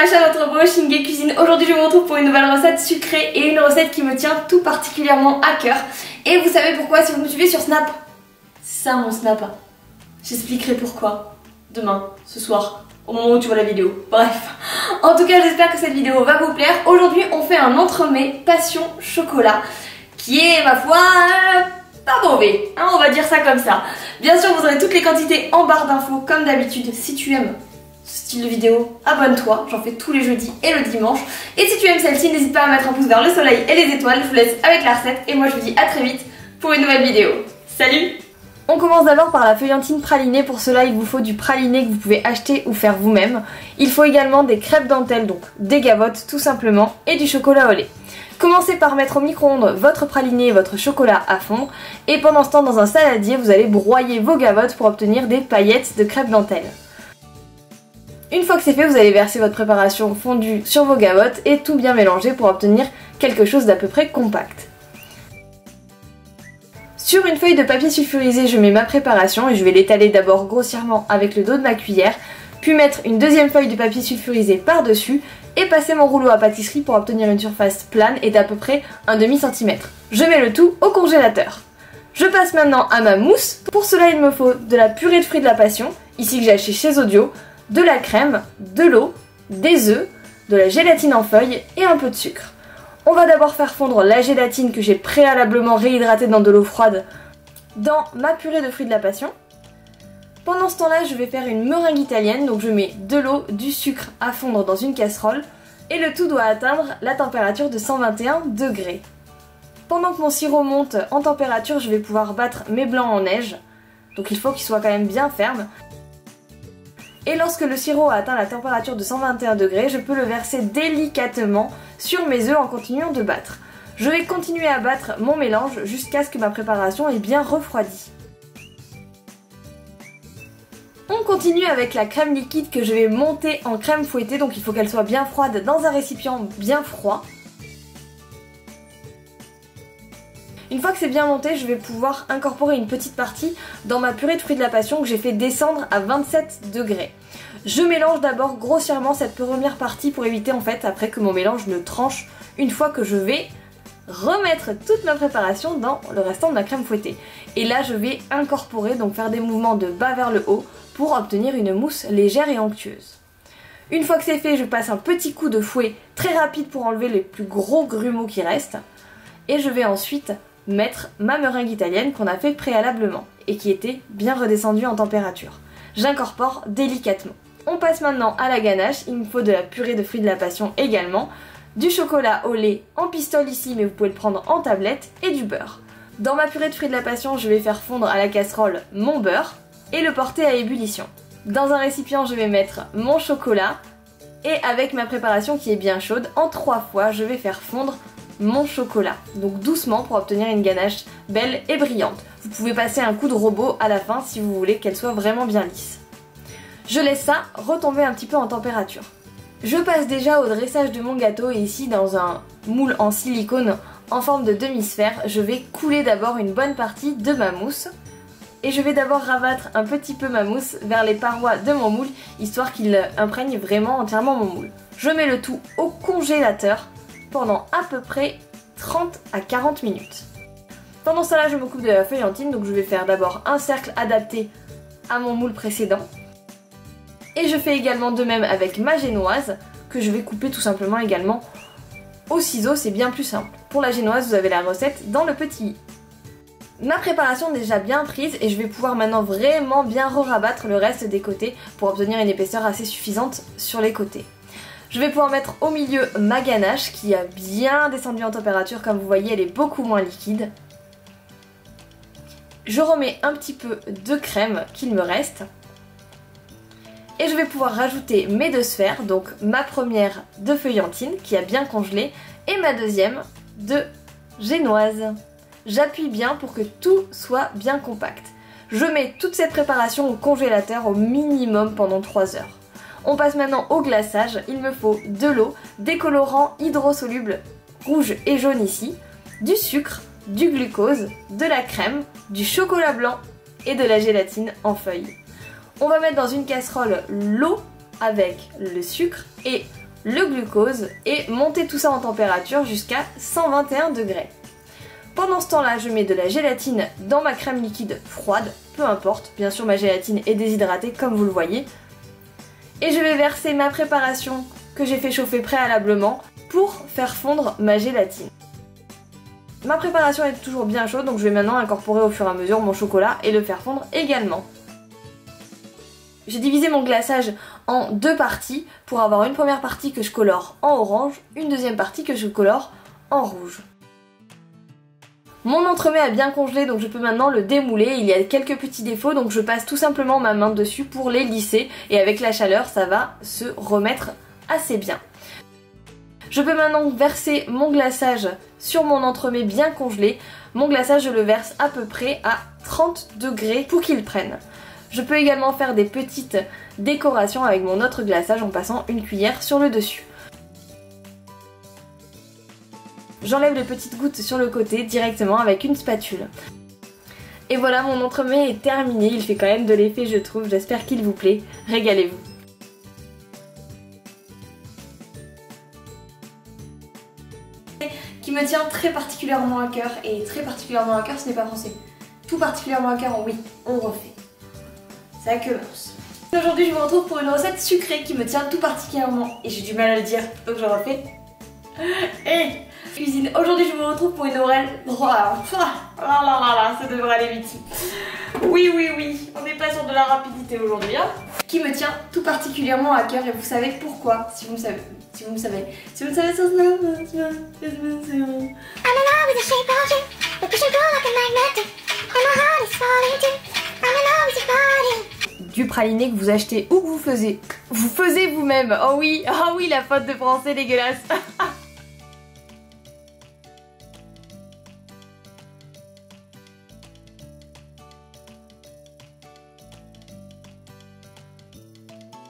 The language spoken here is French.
Aisha, notre beau Shinge Cuisine. Aujourd'hui je vous retrouve pour une nouvelle recette sucrée et une recette qui me tient tout particulièrement à cœur. Et vous savez pourquoi si vous me suivez sur Snap. C'est ça mon Snap. J'expliquerai pourquoi demain, ce soir, au moment où tu vois la vidéo. Bref, en tout cas j'espère que cette vidéo va vous plaire. Aujourd'hui on fait un entremets passion chocolat qui est ma foi pas mauvais, hein, on va dire ça comme ça. Bien sûr vous aurez toutes les quantités en barre d'infos comme d'habitude. Si tu aimes ce style de vidéo, abonne-toi, j'en fais tous les jeudis et le dimanche. Et si tu aimes celle-ci, n'hésite pas à mettre un pouce vers le soleil et les étoiles. Je vous laisse avec la recette et moi je vous dis à très vite pour une nouvelle vidéo. Salut! On commence d'abord par la feuillantine pralinée. Pour cela il vous faut du praliné que vous pouvez acheter ou faire vous-même. Il faut également des crêpes dentelles, donc des gavottes tout simplement, et du chocolat au lait. Commencez par mettre au micro-ondes votre praliné et votre chocolat à fondre. Et pendant ce temps dans un saladier vous allez broyer vos gavottes pour obtenir des paillettes de crêpes dentelles. Une fois que c'est fait, vous allez verser votre préparation fondue sur vos gavottes et tout bien mélanger pour obtenir quelque chose d'à peu près compact. Sur une feuille de papier sulfurisé, je mets ma préparation et je vais l'étaler d'abord grossièrement avec le dos de ma cuillère, puis mettre une deuxième feuille de papier sulfurisé par-dessus et passer mon rouleau à pâtisserie pour obtenir une surface plane et d'à peu près un demi-centimètre. Je mets le tout au congélateur. Je passe maintenant à ma mousse. Pour cela, il me faut de la purée de fruits de la passion, ici que j'ai acheté chez Audio, de la crème, de l'eau, des œufs, de la gélatine en feuilles et un peu de sucre. On va d'abord faire fondre la gélatine que j'ai préalablement réhydratée dans de l'eau froide dans ma purée de fruits de la passion. Pendant ce temps-là, je vais faire une meringue italienne, donc je mets de l'eau, du sucre à fondre dans une casserole et le tout doit atteindre la température de 121 degrés. Pendant que mon sirop monte en température, je vais pouvoir battre mes blancs en neige, donc il faut qu'il soit quand même bien ferme. Et lorsque le sirop a atteint la température de 121 degrés, je peux le verser délicatement sur mes œufs en continuant de battre. Je vais continuer à battre mon mélange jusqu'à ce que ma préparation ait bien refroidi. On continue avec la crème liquide que je vais monter en crème fouettée, donc il faut qu'elle soit bien froide dans un récipient bien froid. Une fois que c'est bien monté, je vais pouvoir incorporer une petite partie dans ma purée de fruits de la passion que j'ai fait descendre à 27 degrés. Je mélange d'abord grossièrement cette première partie pour éviter en fait après que mon mélange ne tranche une fois que je vais remettre toute ma préparation dans le restant de ma crème fouettée. Et là je vais incorporer, donc faire des mouvements de bas vers le haut pour obtenir une mousse légère et onctueuse. Une fois que c'est fait, je passe un petit coup de fouet très rapide pour enlever les plus gros grumeaux qui restent. Et je vais ensuite mettre ma meringue italienne qu'on a fait préalablement et qui était bien redescendue en température. J'incorpore délicatement. On passe maintenant à la ganache. Il me faut de la purée de fruits de la passion également, du chocolat au lait en pistole ici mais vous pouvez le prendre en tablette et du beurre. Dans ma purée de fruits de la passion, je vais faire fondre à la casserole mon beurre et le porter à ébullition. Dans un récipient, je vais mettre mon chocolat et avec ma préparation qui est bien chaude, en 3 fois, je vais faire fondre mon chocolat, donc doucement pour obtenir une ganache belle et brillante. Vous pouvez passer un coup de robot à la fin si vous voulez qu'elle soit vraiment bien lisse. Je laisse ça retomber un petit peu en température. Je passe déjà au dressage de mon gâteau et ici dans un moule en silicone en forme de demi-sphère, je vais couler d'abord une bonne partie de ma mousse et je vais d'abord rabattre un petit peu ma mousse vers les parois de mon moule histoire qu'il imprègne vraiment entièrement mon moule. Je mets le tout au congélateur pendant à peu près 30 à 40 minutes. Pendant cela, je m'occupe de la feuillantine, donc je vais faire d'abord un cercle adapté à mon moule précédent. Et je fais également de même avec ma génoise, que je vais couper tout simplement également au ciseau, c'est bien plus simple. Pour la génoise, vous avez la recette dans le petit i. Ma préparation est déjà bien prise et je vais pouvoir maintenant vraiment bien re-rabattre le reste des côtés pour obtenir une épaisseur assez suffisante sur les côtés. Je vais pouvoir mettre au milieu ma ganache qui a bien descendu en température, comme vous voyez elle est beaucoup moins liquide. Je remets un petit peu de crème qu'il me reste. Et je vais pouvoir rajouter mes 2 sphères, donc ma première de feuillantine qui a bien congelé et ma deuxième de génoise. J'appuie bien pour que tout soit bien compact. Je mets toute cette préparation au congélateur au minimum pendant 3 heures. On passe maintenant au glaçage. Il me faut de l'eau, des colorants hydrosolubles rouge et jaune ici, du sucre, du glucose, de la crème, du chocolat blanc et de la gélatine en feuilles. On va mettre dans une casserole l'eau avec le sucre et le glucose et monter tout ça en température jusqu'à 121 degrés. Pendant ce temps-là, je mets de la gélatine dans ma crème liquide froide, peu importe, bien sûr ma gélatine est déshydratée comme vous le voyez. Et je vais verser ma préparation que j'ai fait chauffer préalablement pour faire fondre ma gélatine. Ma préparation est toujours bien chaude, donc je vais maintenant incorporer au fur et à mesure mon chocolat et le faire fondre également. J'ai divisé mon glaçage en deux parties pour avoir une première partie que je colore en orange, une deuxième partie que je colore en rouge. Mon entremets a bien congelé, donc je peux maintenant le démouler. Il y a quelques petits défauts, donc je passe tout simplement ma main dessus pour les lisser et avec la chaleur ça va se remettre assez bien. Je peux maintenant verser mon glaçage sur mon entremets bien congelé. Mon glaçage je le verse à peu près à 30 degrés pour qu'il prenne. Je peux également faire des petites décorations avec mon autre glaçage en passant une cuillère sur le dessus. J'enlève les petites gouttes sur le côté directement avec une spatule. Et voilà, mon entremets est terminé, il fait quand même de l'effet je trouve, j'espère qu'il vous plaît, régalez-vous. Qui me tient très particulièrement à cœur, et très particulièrement à cœur ce n'est pas français. Tout particulièrement à cœur, oui, on refait. Ça commence. Aujourd'hui je vous retrouve pour une recette sucrée qui me tient tout particulièrement, et j'ai du mal à le dire, donc je refais. Et cuisine. Aujourd'hui je vous retrouve pour une oreille. Ça devrait aller vite. Oui, on n'est pas sur de la rapidité aujourd'hui, hein. Qui me tient tout particulièrement à cœur et vous savez pourquoi, si vous me savez. Si vous me savez. Du praliné que vous achetez ou que vous faisiez vous-même. Oh oui, la faute de français dégueulasse.